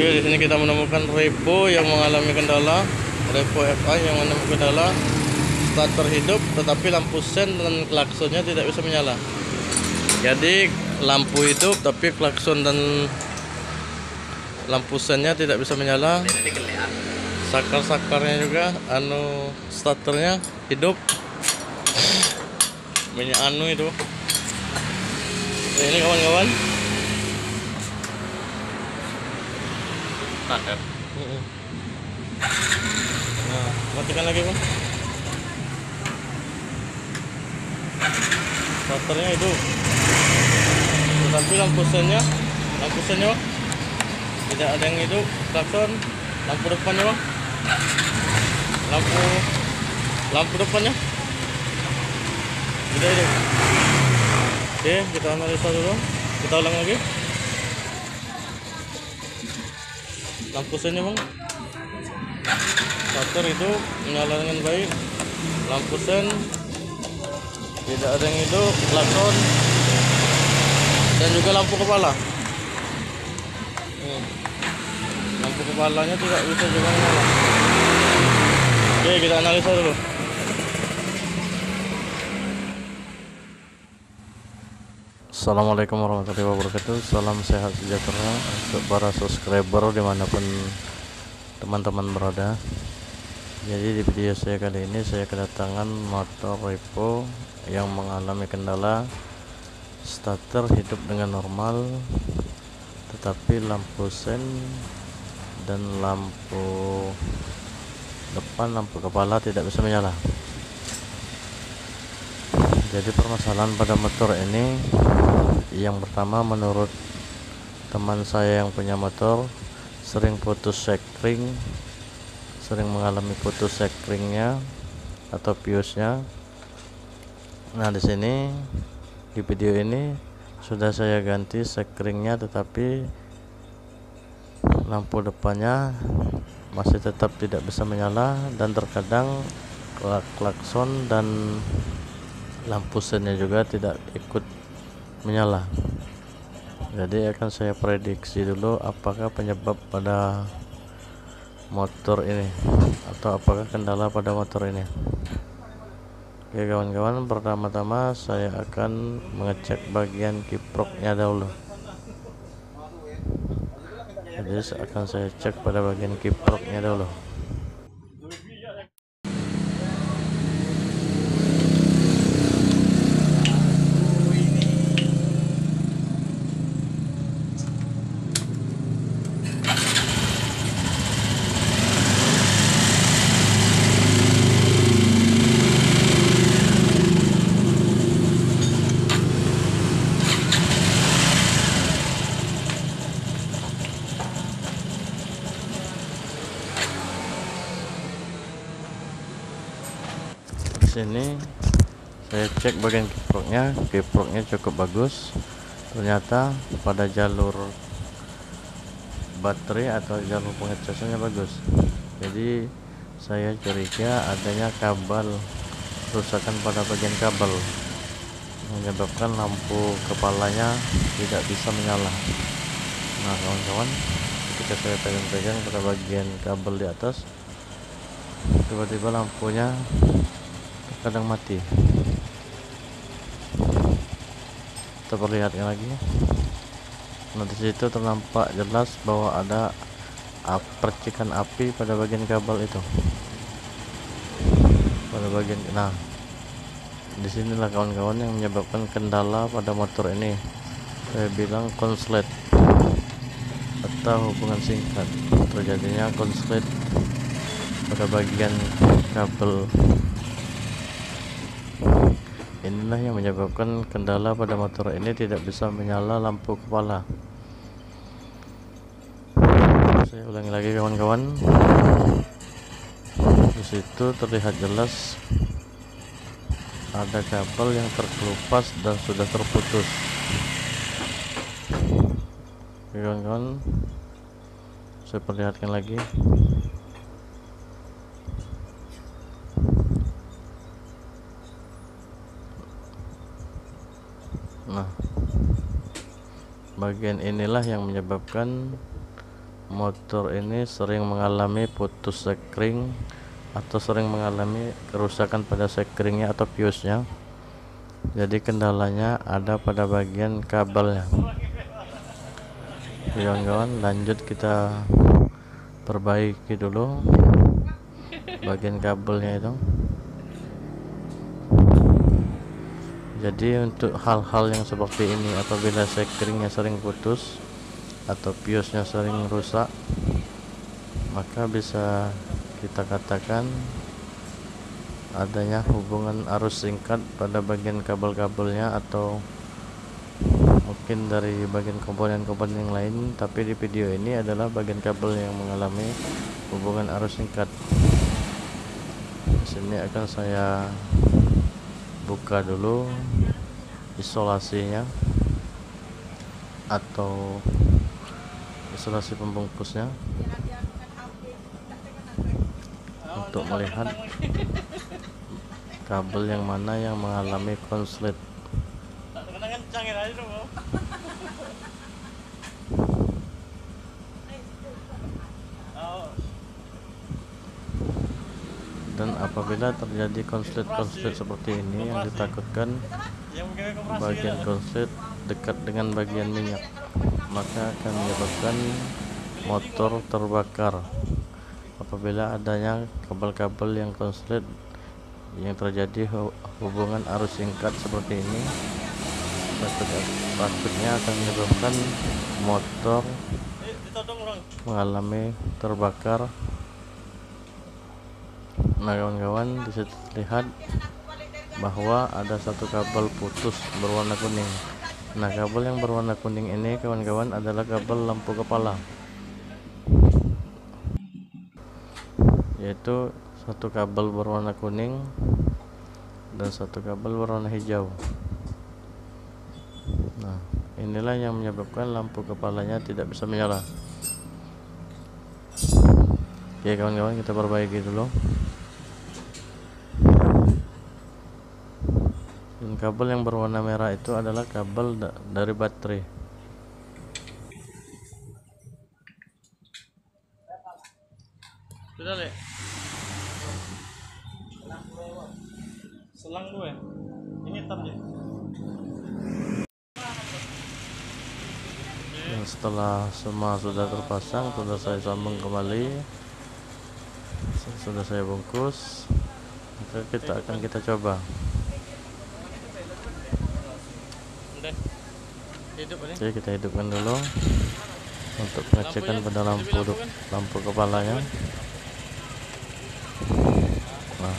Oke, di sini kita menemukan repo yang mengalami kendala. Repo FI yang mengalami kendala. Starter hidup, tetapi lampu sen dan klaksonnya tidak bisa menyala. Jadi lampu hidup, tapi klakson dan lampu sennya tidak bisa menyala. Sakar-sakarnya juga, starternya hidup. Banyak itu. Nah, ini kawan-kawan. Nah, matikan lagi bang. Starternya itu, tetapi lampu sennya bang, tidak ada yang hidup. Klakson, lampu depannya bang, lampu depannya tidak hidup. Oke, kita analisa dulu, kita ulang lagi. Lampu sennya bang, starter itu menyala dengan baik, lampu sen tidak ada yang hidup, klakson dan juga lampu kepala. Lampu kepalanya tidak bisa juga menyala. Oke, kita analisa dulu. Assalamualaikum warahmatullahi wabarakatuh. Salam sehat sejahtera untuk para subscriber dimanapun teman-teman berada. Jadi di video saya kali ini saya kedatangan motor repo yang mengalami kendala. Starter hidup dengan normal, tetapi lampu sen dan lampu depan, lampu kepala tidak bisa menyala. Jadi permasalahan pada motor ini, yang pertama menurut teman saya yang punya motor, sering putus sekring, sering mengalami putus sekringnya atau fuse-nya. Nah, di sini di video ini sudah saya ganti sekringnya, tetapi lampu depannya masih tetap tidak bisa menyala, dan terkadang klakson dan lampu sennya juga tidak ikut menyala. Jadi akan saya prediksi dulu apakah penyebab pada motor ini, atau apakah kendala pada motor ini. Oke kawan-kawan, pertama-tama saya akan mengecek bagian kiproknya dahulu. Jadi akan saya cek pada bagian kiproknya dahulu. Sini saya cek bagian kiproknya cukup bagus. Ternyata pada jalur baterai atau jalur pengecasannya bagus. Jadi saya curiga adanya kabel, kerusakan pada bagian kabel, menyebabkan lampu kepalanya tidak bisa menyala. Nah kawan-kawan, ketika saya pegang-pegang pada bagian kabel di atas, tiba-tiba lampunya kadang mati. Kita perlihatkan lagi. Nah, di situ ternampak jelas bahwa ada percikan api pada bagian kabel itu. Pada bagian, nah, disinilah kawan-kawan yang menyebabkan kendala pada motor ini. Saya bilang konslet atau hubungan singkat, terjadinya konslet pada bagian kabel. Inilah yang menyebabkan kendala pada motor ini tidak bisa menyala lampu kepala. Saya ulangi lagi kawan-kawan. Di situ terlihat jelas ada kabel yang terkelupas dan sudah terputus. Kawan-kawan, saya perlihatkan lagi. Nah, bagian inilah yang menyebabkan motor ini sering mengalami putus sekring atau sering mengalami kerusakan pada sekringnya atau fuse-nya. Jadi kendalanya ada pada bagian kabelnya. Kawan-kawan, lanjut kita perbaiki dulu bagian kabelnya itu. Jadi untuk hal-hal yang seperti ini, apabila sekringnya sering putus atau fuse-nya sering rusak, maka bisa kita katakan adanya hubungan arus singkat pada bagian kabel-kabelnya, atau mungkin dari bagian komponen-komponen yang lain. Tapi di video ini adalah bagian kabel yang mengalami hubungan arus singkat. Di sini akan saya buka dulu isolasinya atau isolasi pembungkusnya untuk melihat kabel yang mana yang mengalami konslet. Dan apabila terjadi konslet-konslet seperti ini, yang ditakutkan bagian konslet dekat dengan bagian minyak, maka akan menyebabkan motor terbakar. Apabila adanya kabel-kabel yang konslet yang terjadi hubungan arus singkat seperti ini, takutnya akan menyebabkan motor mengalami terbakar. Nah kawan-kawan, bisa terlihat bahwa ada satu kabel putus berwarna kuning. Nah kabel yang berwarna kuning ini kawan-kawan adalah kabel lampu kepala, yaitu satu kabel berwarna kuning dan satu kabel berwarna hijau. Nah inilah yang menyebabkan lampu kepalanya tidak bisa menyala. Oke kawan-kawan, kita perbaiki dulu. Dan kabel yang berwarna merah itu adalah kabel dari baterai. Sudah le. Selang dua. Ini hitamnya. Dan setelah semua sudah terpasang, sudah saya sambung kembali, sudah saya bungkus, maka kita coba. Oke, kita hidupkan dulu untuk pengecekan pada lampu kepalanya. Nah,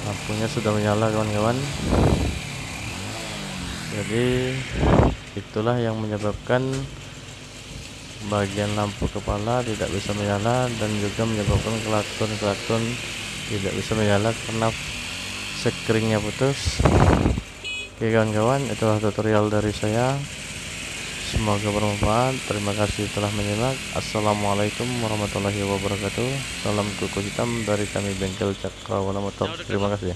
lampunya sudah menyala kawan-kawan. Jadi itulah yang menyebabkan bagian lampu kepala tidak bisa menyala, dan juga menyebabkan klakson tidak bisa menyala karena sekringnya putus. Oke kawan-kawan, itulah tutorial dari saya, semoga bermanfaat. Terima kasih telah menyimak. Assalamualaikum warahmatullahi wabarakatuh. Salam kuku hitam dari kami Bengkel Cakrawala Motor. Terima kasih.